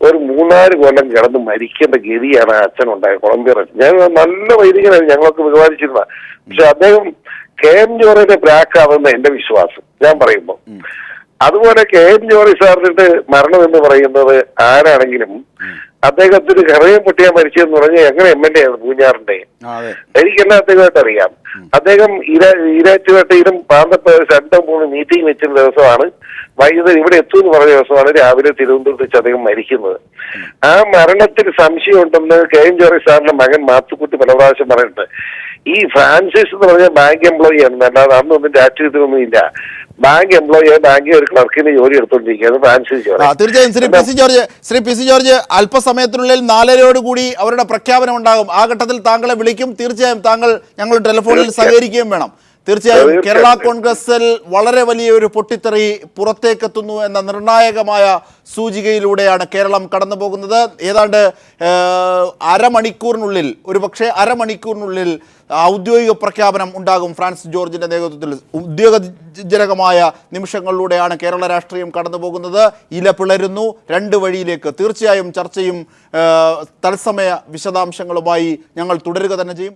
ഒരു 3-4 കൊല്ലം കിടന്ന് മരിക്കേണ്ട ഗതിയാണ് ആ അച്ഛനുണ്ടായത്. കൊളംബിയർ അച്ഛൻ ഞാൻ നല്ല വൈദികനായിരുന്നു. ഞങ്ങളൊക്കെ ബഹുമാനിച്ചിരുന്ന. പക്ഷെ അദ്ദേഹം KM ജോർജിന്റെ ബ്രാക്കാവുന്ന എന്റെ വിശ്വാസം ഞാൻ പറയുമ്പോ. അതുപോലെ KM ജോർജ് സാറിന്റെ മരണം എന്ന് പറയുന്നത് ആരാണെങ്കിലും അദ്ദേഹത്തിന് ഹൃദയം പൊട്ടിയാൻ മരിച്ചതെന്ന് പറഞ്ഞാൽ എങ്ങനെ MLA ആണ് പൂഞ്ഞാറിന്റെ. എനിക്കെല്ലാം അദ്ദേഹമായിട്ട് അറിയാം. അദ്ദേഹം ഇരാറ്റുപേട്ടയിലും പാന്തപ്പേരും 2-3 മീറ്റിംഗ് വെച്ച ദിവസമാണ് വൈകുന്നേരം ഇവിടെ എത്തുമെന്ന് പറഞ്ഞ ദിവസമാണ് രാവിലെ തിരുവനന്തപുരത്ത് വെച്ച് അദ്ദേഹം മരിക്കുന്നത്. ആ മരണത്തിൽ സംശയമുണ്ടെന്ന് KM ജോർജ് സാറിന്റെ മകൻ മാത്തുക്കുട്ടി പല പ്രാവശ്യം പറഞ്ഞിട്ടുണ്ട്. ഈ ഫ്രാൻസിസ് എന്ന് പറഞ്ഞ ബാങ്ക് എംപ്ലോയി ആണ്. അല്ലാതെ അന്നൊന്നും രാഷ്ട്രീയത്തിലൊന്നും ഇല്ല. ബാങ്ക് എംപ്ലോയി ബാങ്കിൽ ഒരു ക്ലർക്കിന് ജോലി എടുത്തോണ്ടിരിക്കുകയാണ് ഫ്രാൻസിസ് ജോർജ്. തീർച്ചയായും ശ്രീ PC ജോർജ് അല്പസമയത്തിനുള്ളിൽ 4:30 അവരുടെ പ്രഖ്യാപനം ഉണ്ടാകും. ആ ഘട്ടത്തിൽ താങ്കളെ വിളിക്കും. തീർച്ചയായും താങ്കൾ ഞങ്ങൾ ടെലിഫോണിൽ സഹകരിക്കുകയും വേണം. തീർച്ചയായും കേരള കോൺഗ്രസിൽ വളരെ വലിയൊരു പൊട്ടിത്തെറി പുറത്തേക്കെത്തുന്നു എന്ന നിർണായകമായ സൂചികയിലൂടെയാണ് കേരളം കടന്നു പോകുന്നത്. ഏതാണ്ട് അരമണിക്കൂറിനുള്ളിൽ ഔദ്യോഗിക പ്രഖ്യാപനം ഉണ്ടാകും ഫ്രാൻസിസ് ജോർജിന്റെ നേതൃത്വത്തിൽ. ഉദ്യോഗജനകമായ നിമിഷങ്ങളിലൂടെയാണ് കേരള രാഷ്ട്രീയം കടന്നു പോകുന്നത്. ഇല പിളരുന്നു 2 വഴിയിലേക്ക്. തീർച്ചയായും ചർച്ചയും തത്സമയ വിശദാംശങ്ങളുമായി ഞങ്ങൾ തുടരുക തന്നെ ചെയ്യും.